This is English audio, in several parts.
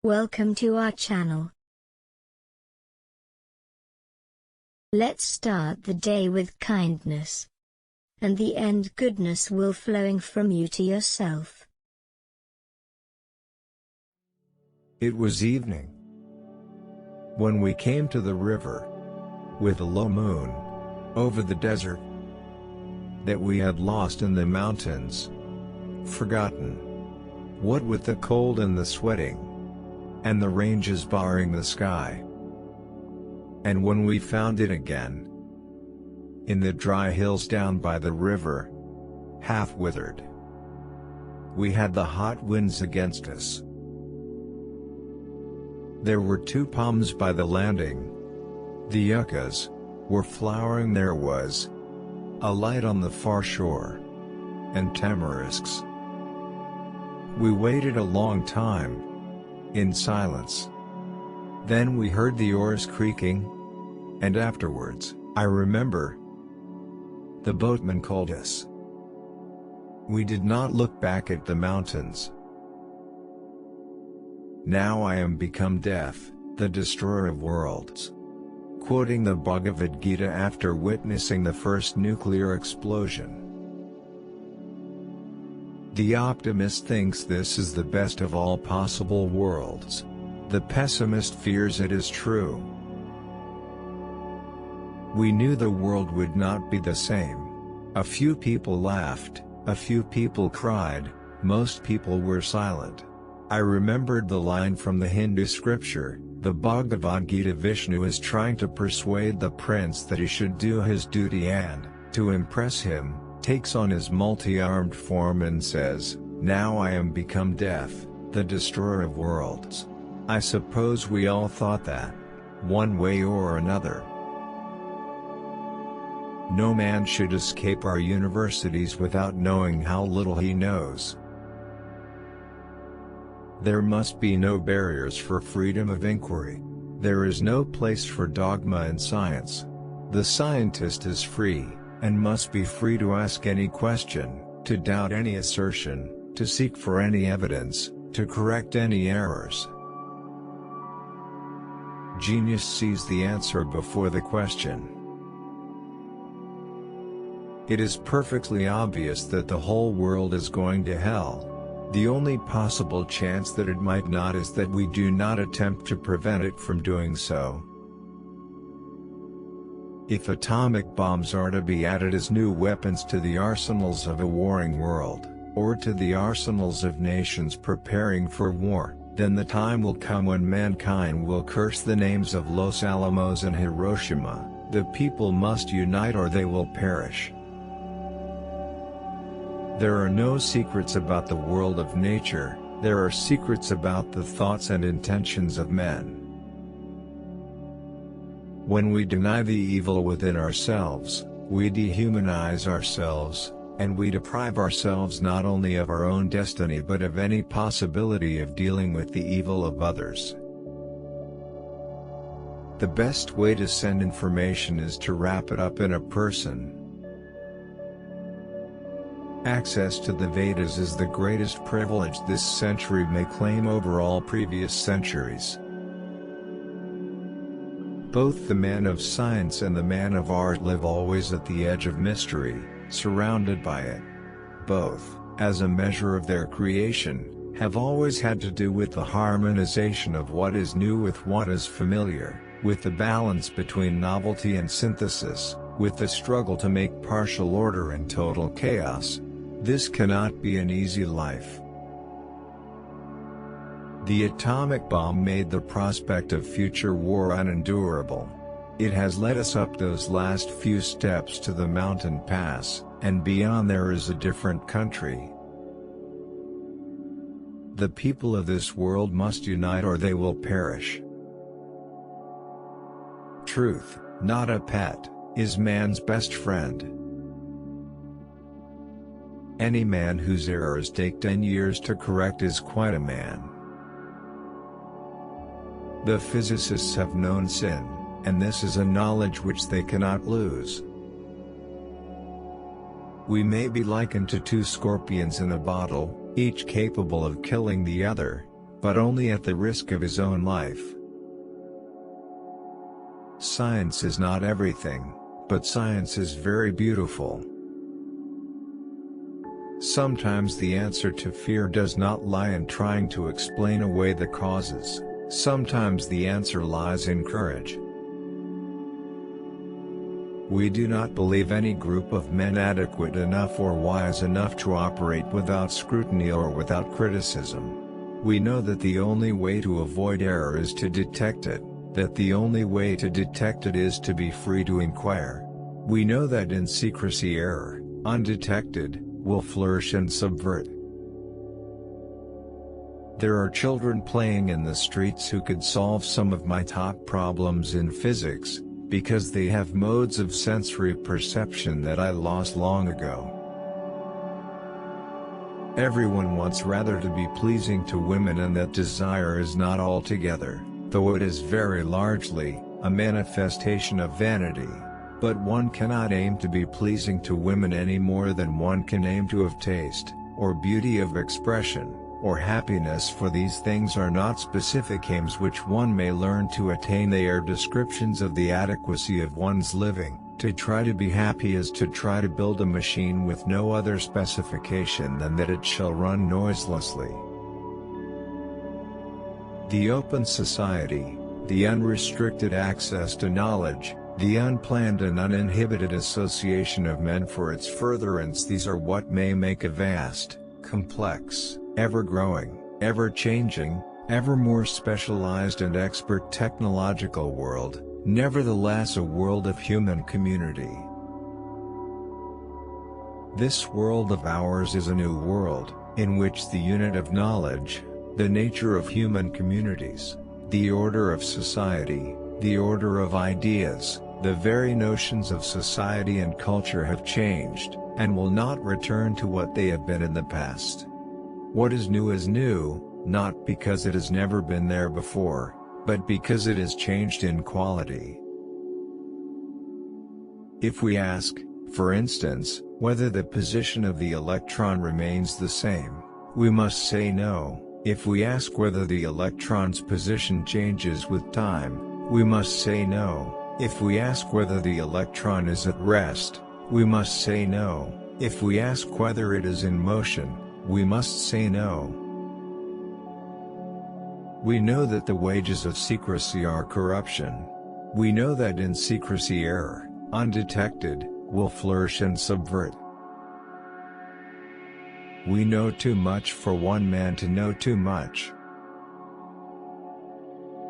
Welcome to our channel. Let's start the day with kindness. And the end goodness will flowing from you to yourself. It was evening when we came to the river, with a low moon, over the desert that we had lost in the mountains, forgotten. What with the cold and the sweating, and the ranges barring the sky. And when we found it again, in the dry hills down by the river, half withered, we had the hot winds against us. There were 2 palms by the landing. The yuccas were flowering. There was a light on the far shore, and tamarisks. We waited a long time, in silence. Then we heard the oars creaking, and afterwards, I remember, the boatman called us. We did not look back at the mountains. Now I am become death, the destroyer of worlds. Quoting the Bhagavad Gita after witnessing the first nuclear explosion. The optimist thinks this is the best of all possible worlds. The pessimist fears it is true. We knew the world would not be the same. A few people laughed, a few people cried, most people were silent. I remembered the line from the Hindu scripture, the Bhagavad Gita. Vishnu is trying to persuade the prince that he should do his duty and, to impress him, takes on his multi-armed form and says, "Now I am become death, the destroyer of worlds." I suppose we all thought that, one way or another. No man should escape our universities without knowing how little he knows. There must be no barriers for freedom of inquiry. There is no place for dogma in science. The scientist is free, and must be free to ask any question, to doubt any assertion, to seek for any evidence, to correct any errors. Genius sees the answer before the question. It is perfectly obvious that the whole world is going to hell. The only possible chance that it might not is that we do not attempt to prevent it from doing so. If atomic bombs are to be added as new weapons to the arsenals of a warring world, or to the arsenals of nations preparing for war, then the time will come when mankind will curse the names of Los Alamos and Hiroshima. The people must unite or they will perish. There are no secrets about the world of nature, there are secrets about the thoughts and intentions of men. When we deny the evil within ourselves, we dehumanize ourselves, and we deprive ourselves not only of our own destiny but of any possibility of dealing with the evil of others. The best way to send information is to wrap it up in a person. Access to the Vedas is the greatest privilege this century may claim over all previous centuries. Both the man of science and the man of art live always at the edge of mystery, surrounded by it. Both, as a measure of their creation, have always had to do with the harmonization of what is new with what is familiar, with the balance between novelty and synthesis, with the struggle to make partial order and total chaos. This cannot be an easy life. The atomic bomb made the prospect of future war unendurable. It has led us up those last few steps to the mountain pass, and beyond there is a different country. The people of this world must unite or they will perish. Truth, not a pet, is man's best friend. Any man whose errors take 10 years to correct is quite a man. The physicists have known sin, and this is a knowledge which they cannot lose. We may be likened to 2 scorpions in a bottle, each capable of killing the other, but only at the risk of his own life. Science is not everything, but science is very beautiful. Sometimes the answer to fear does not lie in trying to explain away the causes, sometimes the answer lies in courage. We do not believe any group of men adequate enough or wise enough to operate without scrutiny or without criticism. We know that the only way to avoid error is to detect it, that the only way to detect it is to be free to inquire. We know that in secrecy error, undetected, will flourish and subvert. There are children playing in the streets who could solve some of my top problems in physics, because they have modes of sensory perception that I lost long ago. Everyone wants rather to be pleasing to women, and that desire is not altogether, though it is very largely, a manifestation of vanity. But one cannot aim to be pleasing to women any more than one can aim to have taste, or beauty of expression, or happiness, for these things are not specific aims which one may learn to attain. They are descriptions of the adequacy of one's living. To try to be happy is to try to build a machine with no other specification than that it shall run noiselessly. The open society, the unrestricted access to knowledge, the unplanned and uninhibited association of men for its furtherance, these are what may make a vast, complex, ever-growing, ever-changing, ever more specialized and expert technological world, nevertheless a world of human community. This world of ours is a new world, in which the unit of knowledge, the nature of human communities, the order of society, the order of ideas, the very notions of society and culture have changed, and will not return to what they have been in the past. What is new, not because it has never been there before, but because it has changed in quality. If we ask, for instance, whether the position of the electron remains the same, we must say no. If we ask whether the electron's position changes with time, we must say no. If we ask whether the electron is at rest, we must say no. If we ask whether it is in motion, we must say no. We know that the wages of secrecy are corruption. We know that in secrecy error, undetected, will flourish and subvert. We know too much for one man to know too much.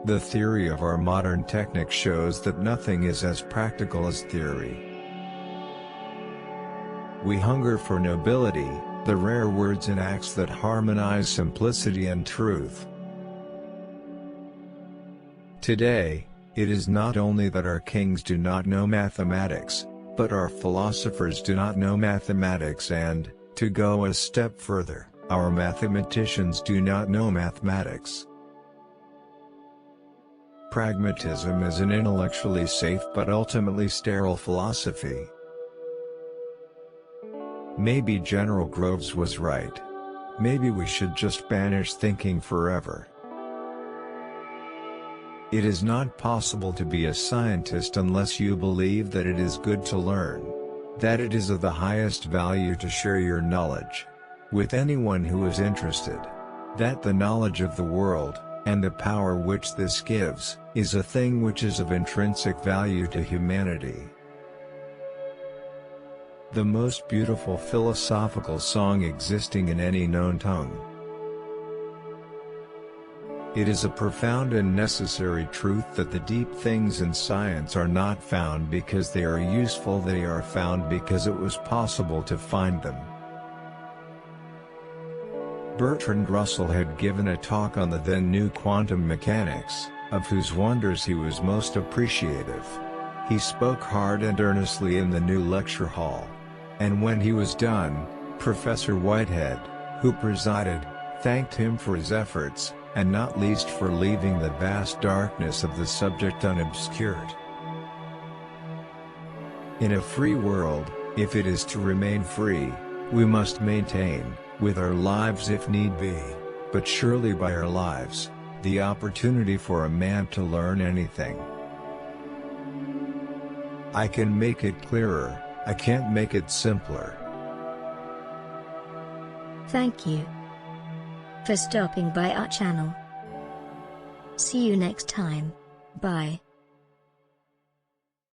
The theory of our modern technique shows that nothing is as practical as theory. We hunger for nobility, the rare words and acts that harmonize simplicity and truth. Today, it is not only that our kings do not know mathematics, but our philosophers do not know mathematics, and, to go a step further, our mathematicians do not know mathematics. Pragmatism is an intellectually safe but ultimately sterile philosophy. Maybe General Groves was right. Maybe we should just banish thinking forever. It is not possible to be a scientist unless you believe that it is good to learn, that it is of the highest value to share your knowledge with anyone who is interested, that the knowledge of the world, and the power which this gives, is a thing which is of intrinsic value to humanity. The most beautiful philosophical song existing in any known tongue. It is a profound and necessary truth that the deep things in science are not found because they are useful, they are found because it was possible to find them. Bertrand Russell had given a talk on the then new quantum mechanics, of whose wonders he was most appreciative. He spoke hard and earnestly in the new lecture hall. And when he was done, Professor Whitehead, who presided, thanked him for his efforts, and not least for leaving the vast darkness of the subject unobscured. In a free world, if it is to remain free, we must maintain, with our lives if need be, but surely by our lives, the opportunity for a man to learn anything. I can make it clearer, I can't make it simpler. Thank you for stopping by our channel. See you next time. Bye.